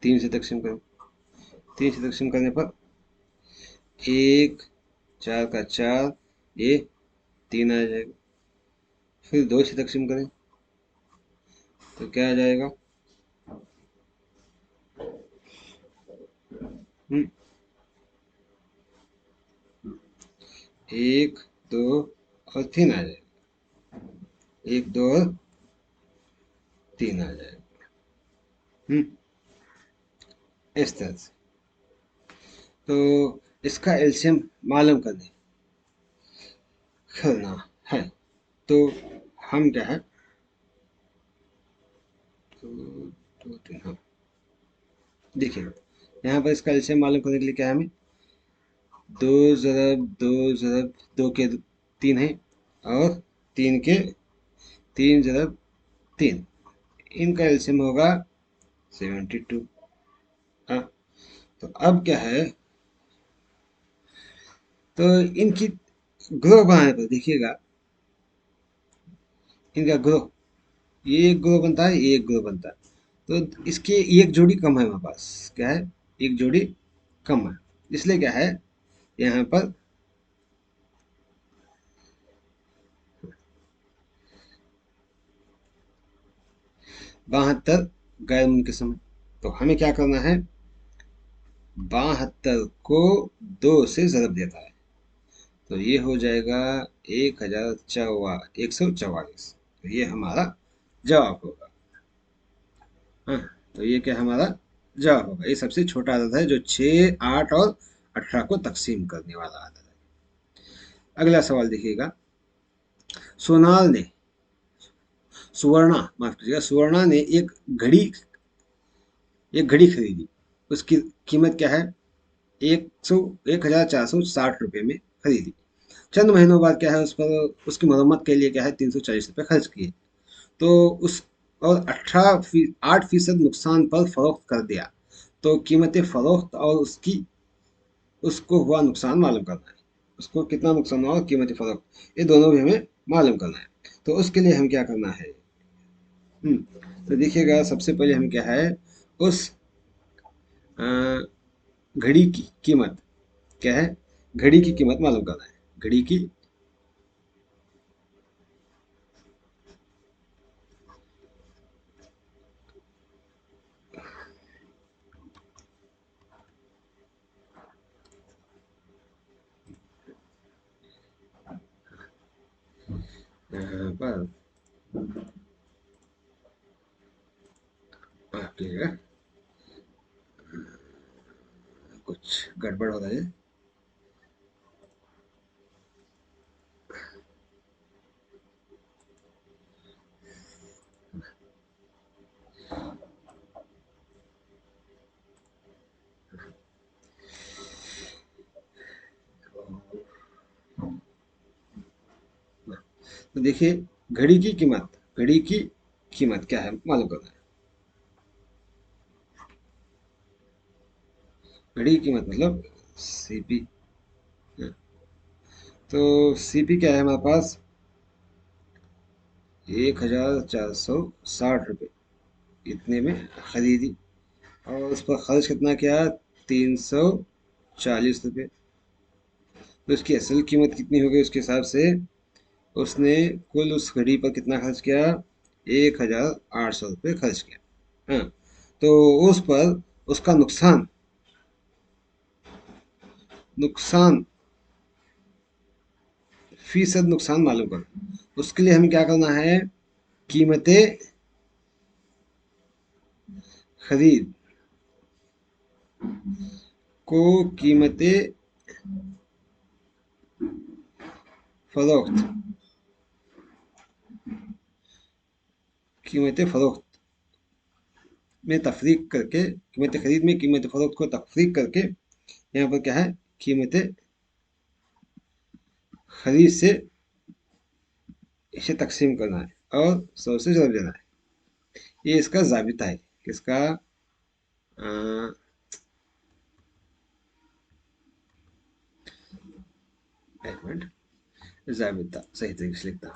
3 से तकसीम करें, 3 से तकसीम करने पर 1, 4 का 4, ये 3 आ जाएगा। फिर 2 से तकसीम करें तो क्या आ जाएगा, 1, 2 और 3 आ जाएगा, 1, 2 और 3 आ जाएगा। हम्म, इस तरह से। तो इसका एलसीएम मालूम करना है। तो हम क्या है, तो दो तीन, हाँ देखिए यहाँ पर इसका एलसीएम मालूम करने के लिए क्या है हमें, दो दो के तीन है, और तीन के तीन ज़रब तीन, इनका एलसीएम होगा 72। हाँ, तो अब क्या है, तो इनकी ग्रुप बनाने पर देखिएगा, इनका ग्रुप, ये एक ग्रुप बनता है, ये एक ग्रुप बनता है। तो इसकी एक जोड़ी कम है हमारे पास, क्या है, एक जोड़ी कम है, इसलिए क्या है यहाँ पर 72 गैर मुनक़िसम है। तो हमें क्या करना है, 72 को 2 से ज़रब देता है, तो ये हो जाएगा 1,144। तो ये हमारा जवाब होगा। हाँ, तो ये क्या हमारा जवाब होगा, ये सबसे छोटा अदद है जो 6, 8 और 18 को तकसीम करने वाला अदद है। अगला सवाल देखिएगा, सोनाल ने सुवर्णा माफ कीजिएगा, सुवर्णा ने एक घड़ी खरीदी, उसकी कीमत क्या है, 1,460 रुपये में खरीदी। चंद महीनों बाद क्या है, उस पर उसकी मरम्मत के लिए क्या है 340 रुपये खर्च किए। तो उस और 8% नुकसान पर फरोख्त कर दिया। तो कीमत फरोख्त और उसको हुआ नुकसान मालूम करना है, उसको कितना नुकसान हुआ और कीमत फरोख्त, ये दोनों भी हमें मालूम करना है। तो उसके लिए हम क्या करना है, तो देखिएगा सबसे पहले हम क्या है, उस अ, घड़ी की कीमत क्या है, घड़ी की कीमत मालूम करना है, घड़ी की पर आपके कुछ गड़बड़ हो रहा है। तो देखिए, घड़ी की कीमत क्या है मालूम करना है। घड़ी की कीमत मतलब सीपी। तो सीपी क्या है हमारे पास, 1,460 रुपये इतने में खरीदी, और उस पर खर्च कितना किया, 340 रुपये। तो उसकी असल कीमत कितनी हो गई, उसके हिसाब से उसने कुल उस घड़ी पर कितना खर्च किया, 1,800 रुपये खर्च किया। हाँ, तो उस पर उसका नुकसान नुकसान फीसद नुकसान मालूम करो। उसके लिए हमें क्या करना है, कीमतें खरीद को फरोख्त कीमत फरोख्त में तफरीक करके, कीमत खरीद में कीमत फरोख्त को तफरीक करके यहाँ पर क्या है, कीमत खरीद से इसे तकसीम करना है और 100 से ज़रब देना है। ये इसका ज़ाबिता है, किसका, एक मिनट, ज़ाबिता सही तरीके से लिखता है।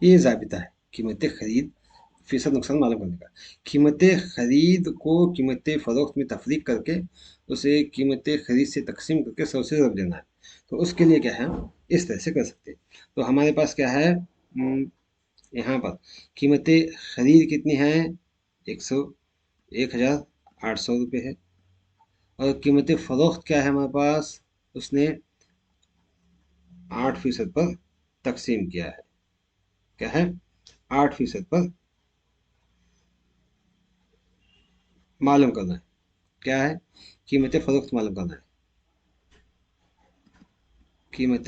ये ज़ाबिता है कीमत खरीद फीसद नुकसान मालूम करने का। कीमत खरीद को कीमत फरोख्त में तफरीक करके उसे कीमत खरीद से तकसीम करके 100 से ज़रब देना है। तो उसके लिए क्या है, हम इस तरह से कर सकते हैं। तो हमारे पास क्या है, यहाँ पर कीमत खरीद कितनी है, 1,800 रुपये है, और कीमत फ़रोख्त क्या है हमारे पास, उसने 8% पर तकसीम किया है। क्या है? 8% पर मालूम करना है। क्या है? कीमत फरोख्त मालूम करना है। कीमत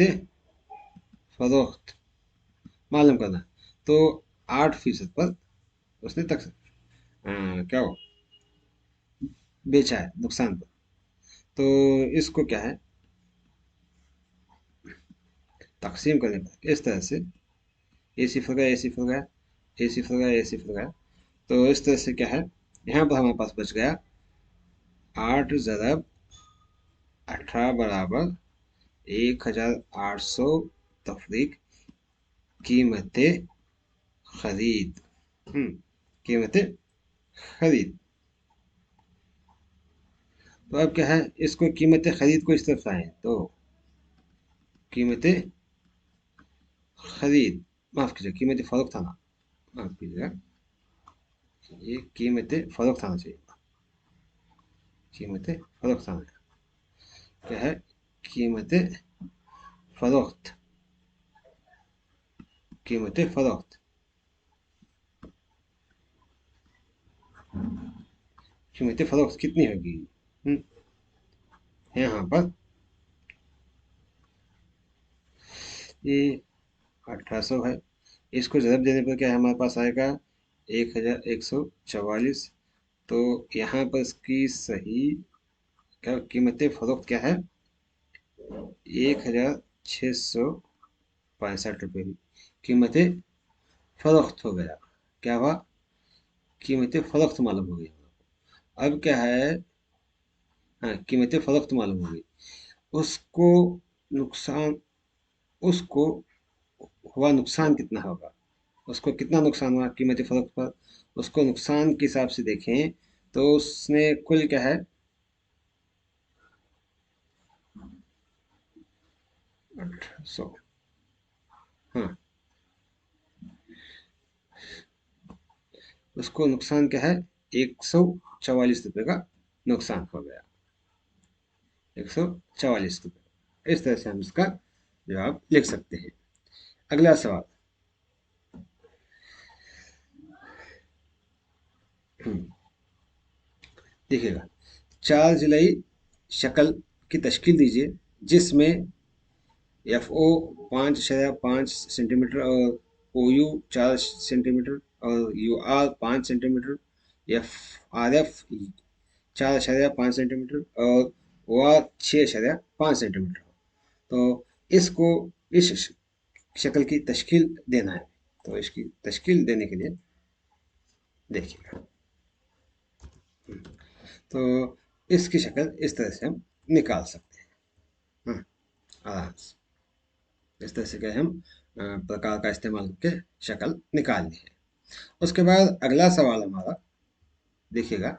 फरोख्त मालूम करना है। तो 8% पर उसने तक क्या हो बेचा है नुकसान पर। तो इसको क्या है तकसीम करने पर इस तरह से ए सिफर गया, ए सिफर गया, ए सिफर गया, ए सिफर गया। तो इस तरह से क्या है यहाँ पर हमारे पास बच गया 8 ज़रब 18 बराबर 1800 तफरीक कीमत खरीद। कीमत खरीद। तो अब क्या है इसको कीमत खरीद को इस तरफ आए तो कीमत खरीद, माफ कीजिए कीमत फरोख्त था ना, माफ कीजिएगा, ये कीमत फरोख्त आना चाहिए। कीमत फरोख्त आना क्या है? कीमत फरोख्त। कीमत फरोख्त। कीमत फरोख्त कितनी होगी? हम्म, यहाँ पर ये 1800 है। इसको जवाब देने पर क्या है हमारे पास आएगा 1144। तो यहाँ पर इसकी सही क्या कीमत फरोख्त क्या है? 1665 रुपये की कीमत फरोख्त हो गया। क्या हुआ? कीमत फरोख्त मालूम हो गई। अब क्या है? हाँ, कीमत फरोख्त मालूम हो गई। उसको नुकसान, उसको हुआ नुकसान कितना होगा? उसको कितना नुकसान हुआ कीमत फरोख्त पर? उसको नुकसान के हिसाब से देखें तो उसने कुल क्या है 1800। हाँ, उसको नुकसान क्या है 144 रुपये का नुकसान हो गया। 144 रुपये। इस तरह से हम इसका जवाब लिख सकते हैं। अगला सवाल। देखिएगा 4 जुलाई शक्ल की तश्कील दीजिए जिसमें एफ ओ 5.5 सेंटीमीटर और ओ यू 4 सेंटीमीटर और U R 5 centimetre, F R F 4.5 centimetre और ओ आर 6.5 सेंटीमीटर। तो इसको इस शक्ल की तश्कील देना है। तो इसकी तश्कील देने के लिए देखिएगा, तो इसकी शक्ल इस तरह से हम निकाल सकते हैं। आराम से इस तरह से क्या है हम प्रकार का इस्तेमाल करके शक्ल निकाल ली है। उसके बाद अगला सवाल हमारा देखिएगा,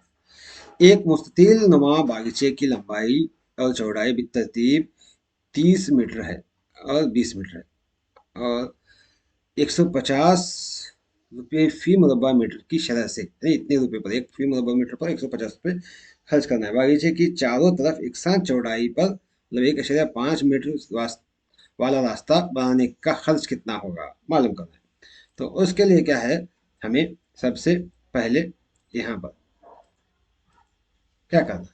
एक मुस्ततिल नुमा बागीचे की लंबाई और चौड़ाई बितरतीब 30 मीटर है और 20 मीटर है और 150 रुपये फी मुरबा मीटर की शरह से, यानी इतने रुपए पर एक फी मुरबा मीटर पर 150 रुपये खर्च करना है। बागीचे की चारों तरफ एक साथ चौड़ाई पर मतलब 1.5 मीटर वाला रास्ता बनाने का खर्च कितना होगा मालूम करना है। तो उसके लिए क्या है हमें सबसे पहले यहाँ पर क्या करना है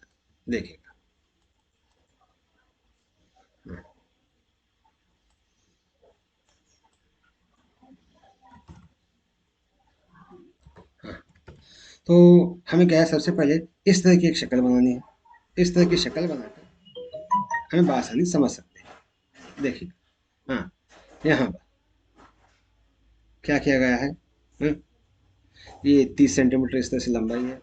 देखिएगा। हाँ, तो हमें क्या है सबसे पहले इस तरह की एक शक्ल बनानी है। इस तरह की शक्ल बनाकर हमें बआसानी समझ सकते हैं। देखिए, हाँ, यहाँ पर क्या किया गया है? हाँ, ये 30 सेंटीमीटर इस तरह से लंबाई है,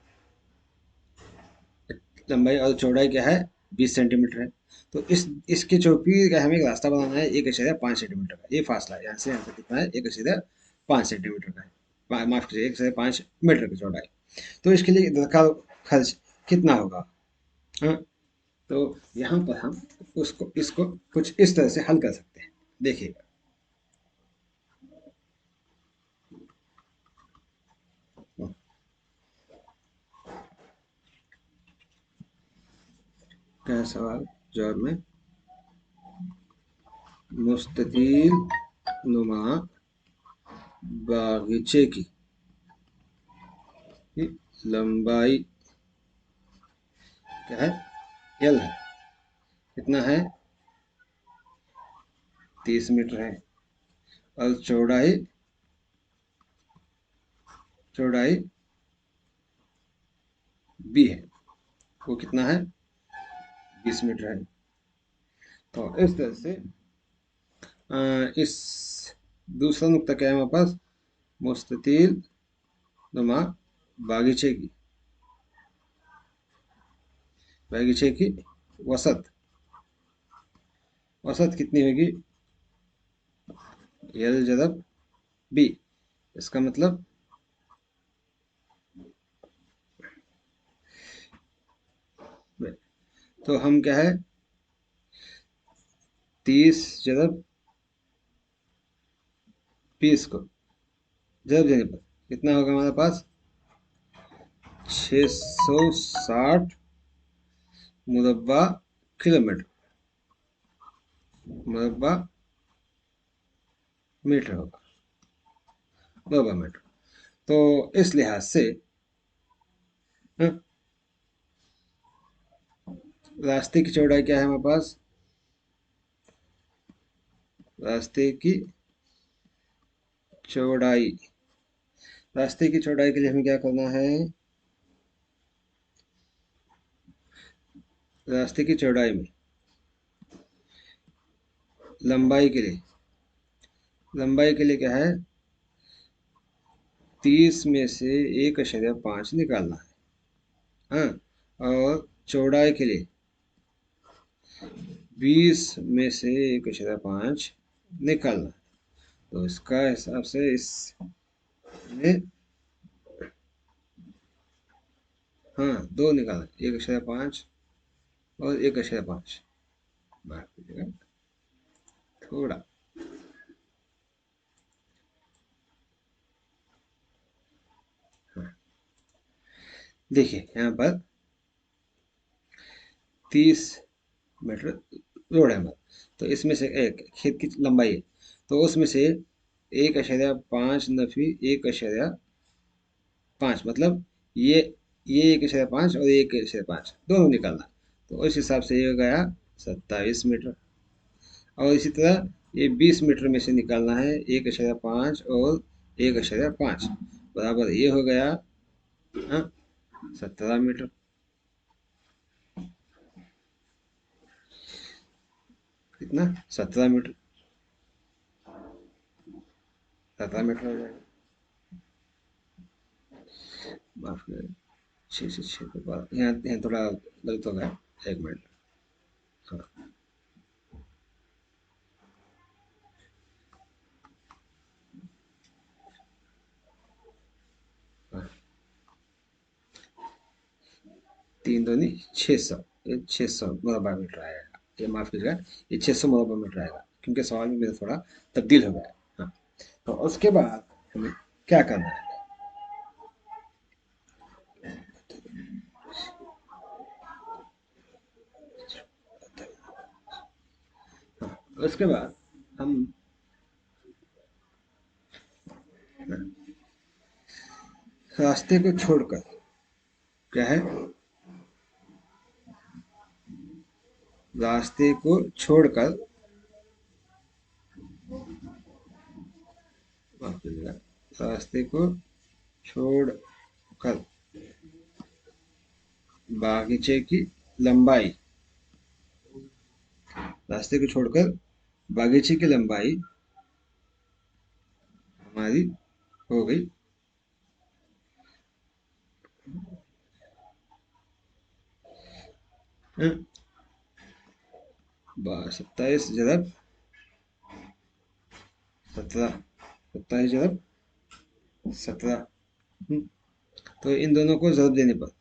लंबाई और चौड़ाई क्या है 20 सेंटीमीटर है। तो इस इसके चौकी का हमें एक रास्ता बनाना है 1.5 सेंटीमीटर का। ये फासला है यहाँ से कितना है 1.5 सेंटीमीटर का है, माफ कीजिए 1.5 मीटर की चौड़ाई। तो इसके लिए दरकार खर्च कितना होगा? हाँ, तो यहाँ पर हम उसको इसको कुछ इस तरह से हल कर सकते हैं। देखिएगा, क्या सवाल जवाब में मुस्ततील नुमा बागीचे की लंबाई क्या है, एल है। कितना है, 30 मीटर है। और चौड़ाई, चौड़ाई बी है, वो कितना है, 20 मीटर है। तो इस तरह से इस दूसरा नुक्ता क्या है हमारे पास, मुस्ततील नुमा बागीचे की, बागीचे की वसत, औसत कितनी होगी, एल जरब बी। इसका मतलब तो हम क्या है, 30 जरब 20 को जरब देने पर कितना होगा हमारे पास, 660 मुरब्बा किलोमीटर, मुरब्बा मीटर होगा, मुरब्बा मीटर। तो इस लिहाज से हाँ, रास्ते की चौड़ाई क्या है हमारे पास, रास्ते की चौड़ाई, रास्ते की चौड़ाई के लिए हमें क्या करना है, रास्ते की चौड़ाई में लंबाई के लिए, लंबाई के लिए क्या है, 30 में से 1.5 निकालना है। हाँ, और चौड़ाई के लिए 20 में से 1.5 निकालना है। तो इसका हिसाब से इसमें हाँ 2 निकालना, 1.5 और 1.5, माफ कीजिएगा थोड़ा, हाँ देखिए यहाँ पर 30 मीटर रोड है हमारा, तो इसमें से एक खेत की लंबाई है, तो उसमें से 1.5 नफी 1.5 मतलब ये 1.5 और 1.5 दोनों निकालना, तो इस हिसाब से ये हो गया 27 मीटर। और इसी तरह ये 20 मीटर में से निकालना है 1.5 और 1.5 बराबर ये हो गया 17 मीटर। कितना, 17 मीटर, 17 मीटर हो जाएगा, माफ करें 6 से 6 के बाद यहाँ थोड़ा गलत हो गया, 1 मिनट। हाँ, हाँ, 3 दूनी 600, ये 600 मुरबा मीटर आएगा, ये माफ कीजिएगा, ये 600 मुरबा मीटर आएगा, क्योंकि सवाल में मेरा थोड़ा तब्दील हो गया। हाँ, तो उसके बाद हमें क्या करना है, हाँ, उसके बाद हम रास्ते को छोड़कर क्या है, रास्ते को छोड़कर, माफ कीजिएगा, रास्ते को छोड़कर बागीचे की लंबाई, रास्ते को छोड़कर बागीचे की लंबाई हमारी हो गई 27 जरब 17, 27 जरब 17। तो इन दोनों को जरब देने पर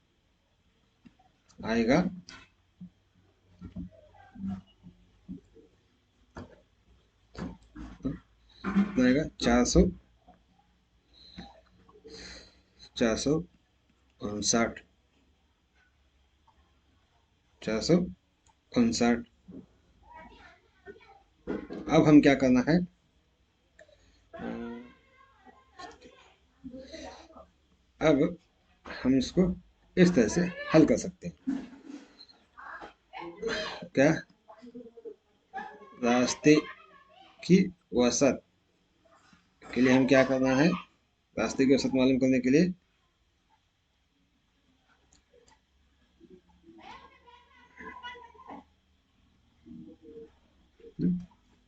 आएगा कितना आएगा, 400, 459, 459। अब हम क्या करना है, अब हम इसको इस तरह से हल कर सकते हैं। क्या, रास्ते की औसत के लिए हम क्या करना है, रास्ते की औसत मालूम करने के लिए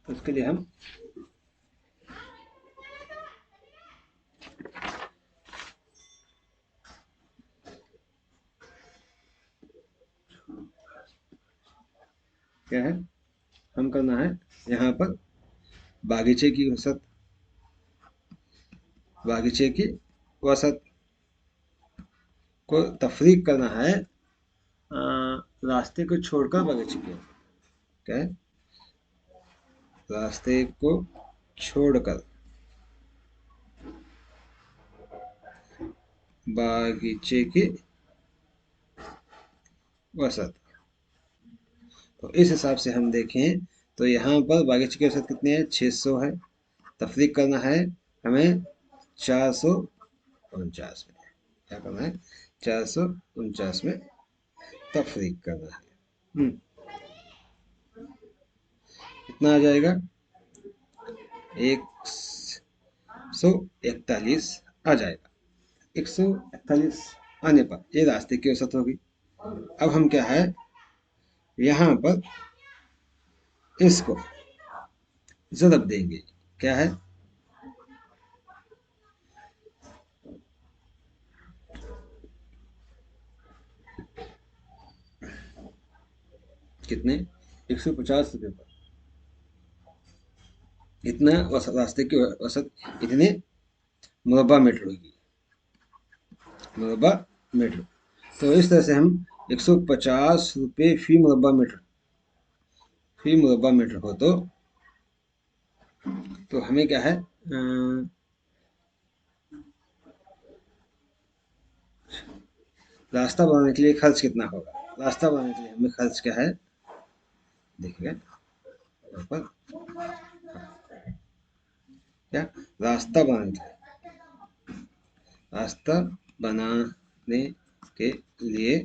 उसके लिए हम क्या है, हम करना है यहाँ पर बागीचे की औसत, बागीचे की औसत को तफरीक करना है रास्ते को छोड़कर बागीचे की औसत। क्या है, रास्ते को छोड़कर बागीचे की औसत। तो इस हिसाब से हम देखें तो यहाँ पर बागीचे की औसत कितनी है, 600 है। तफरीक करना है हमें 449 में। क्या करना है, 449 में तफरीक करना है। कितना आ जाएगा, 141 आ जाएगा। 141 आने पर ये रास्ते की औसत होगी। अब हम क्या है, यहाँ पर इसको ज़रब देंगे। क्या है, कितने, 150 रुपये पर इतना औसत, रास्ते की औसत इतने मुरबा मीटर होगी, मुरबा मीटर। तो इस तरह से हम 150 रुपये फी मुरबा मीटर हो तो हमें क्या है, रास्ता बनाने के लिए खर्च कितना होगा। रास्ता बनाने के लिए हमें खर्च क्या है, देखिएगा यहाँ पर, क्या, रास्ता बनाने के लिए, रास्ता बनाने के लिए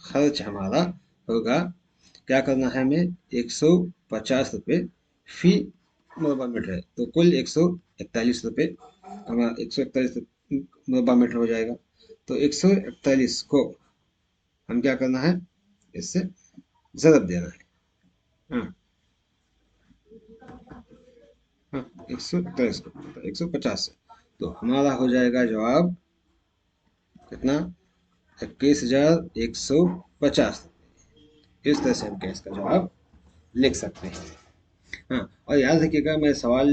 खर्च हमारा होगा, क्या करना है हमें, 150 रुपये फी मुरबा मीटर है तो कुल 141 रुपये हमारा, 141 मुरबा मीटर हो जाएगा। तो 141 को हम क्या करना है, इससे ज़रब देना है। हाँ हाँ, 141 को 150 से, तो हमारा हो जाएगा जवाब कितना, 21,150। इस तरह से हम कैस का जवाब लिख सकते हैं। हाँ, और याद रखिएगा मैं सवाल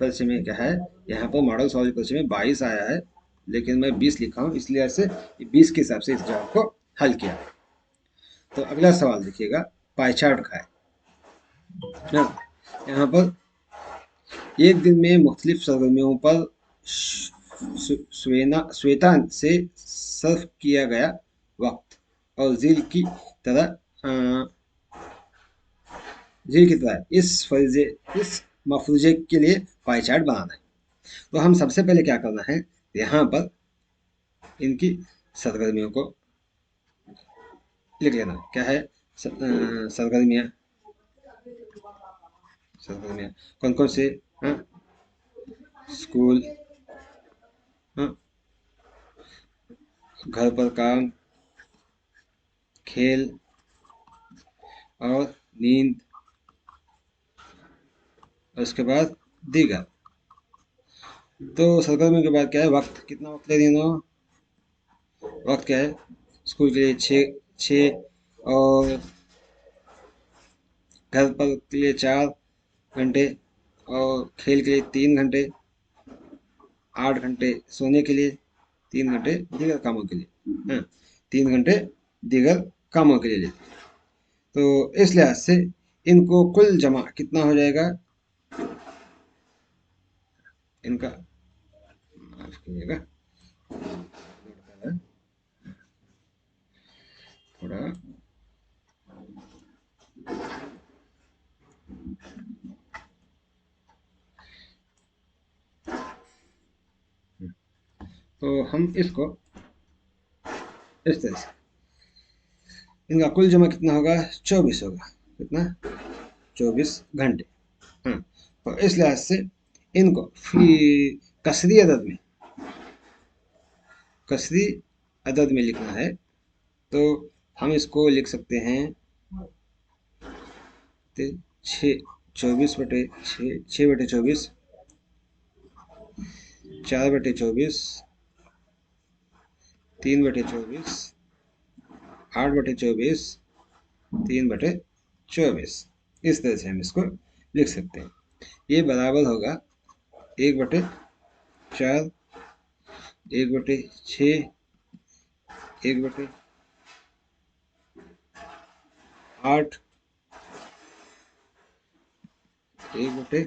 परिचय में क्या है, यहाँ पर मॉडल सवाल परिचय में 22 आया है, लेकिन मैं 20 लिखा हूँ, इसलिए ऐसे 20 के हिसाब से इस जवाब को हल किया है। तो अगला सवाल देखिएगा, पाई चार्ट का है ना। यहाँ पर एक दिन में मुख्तलिफ सरगर्मियों पर श्वेता से सर्फ किया गया वक्त और झील की तरह इस मफरूजे के लिए पाई चार्ट बनाना है। तो हम सबसे पहले क्या करना है, यहाँ पर इनकी सरगर्मियों को लिख लेना। क्या है, सरगर्मियाँ, सरगर्मियाँ कौन कौन से, हाँ, स्कूल, हाँ, घर पर काम, खेल और नींद, और उसके बाद दीगर। तो सरगर्मियों के बाद क्या है, वक्त, कितना वक्त ले देना, वक्त क्या है, स्कूल के लिए 6 और घर पर के लिए 4 घंटे और खेल के लिए 3 घंटे, 8 घंटे सोने के लिए, 3 घंटे दीगर कामों के लिए, हाँ, 3 घंटे दीगर कामों के लिए लेते हैं। तो इस लिहाज से इनको कुल जमा कितना हो जाएगा, इनका, माफ कीजिएगा थोड़ा, हम इसको इस तरह से, इनका कुल जमा कितना होगा, 24 होगा। कितना, 24 घंटे। हाँ, तो इस लिहाज से इनको कसरी अदद में, कसरी अदद में लिखना है तो हम इसको लिख सकते हैं 24 बटे 6, 6 बटे 24, 4 बटे 24, 3 बटे 24, 8 बटे 24, 3 बटे 24। इस तरह से हम इसको लिख सकते हैं। ये बराबर होगा 1 बटे 4, 1 बटे 6, 1 बटे 8, 1 बटे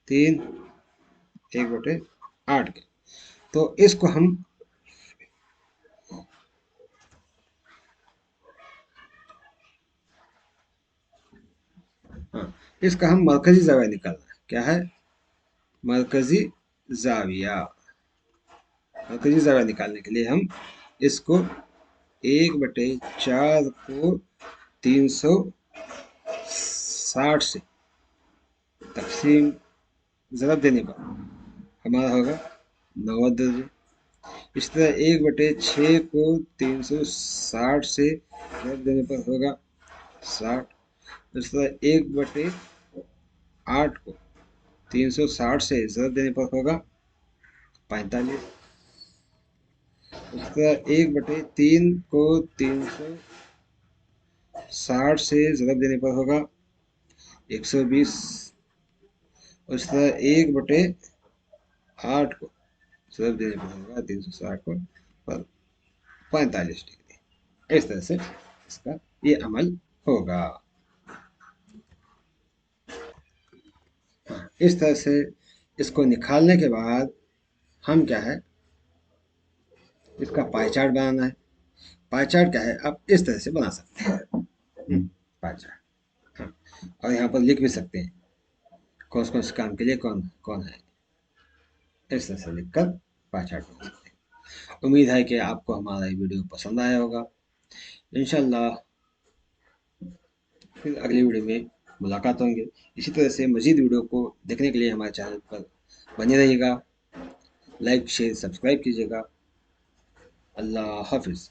3, 1 बटे 8 के। तो इसको हम हाँ, इसका हम मरकजी जाविया निकालना है। क्या है, मरकजी जाविया। मरकजी जाविया निकालने के लिए हम इसको 1/4 को 360 से तकसीम ज़रब देने पर हमारा होगा 90 दर्जे। इस तरह 1/6 को 360 से ज़रब देने पर होगा 60। इस तरह 1/8 को 360 से ज़रब देने पर होगा 45। इस तरह 1/3 को 360 से ज़रब देने पर होगा 120। उस तरह 1/8 को ज़रब देने पर होगा 360 पर 45 डिग्री। इस तरह से इसका ये अमल होगा। इस तरह से इसको निकालने के बाद हम क्या है, इसका पाई चार्ट बनाना है। पाई चार्ट क्या है, आप इस तरह से बना सकते हैं पाई चार्ट। हाँ, और यहाँ पर लिख भी सकते हैं कौन कौन से काम के लिए कौन कौन है। इस तरह से लिखकर पाई चार्ट बना सकते हैं। उम्मीद है कि आपको हमारा ये वीडियो पसंद आया होगा। इंशाल्लाह फिर अगली वीडियो में मुलाकात होंगे। इसी तरह से मज़ीद वीडियो को देखने के लिए हमारे चैनल पर बने रहिएगा। लाइक शेयर सब्सक्राइब कीजिएगा। अल्लाह हाफिज़।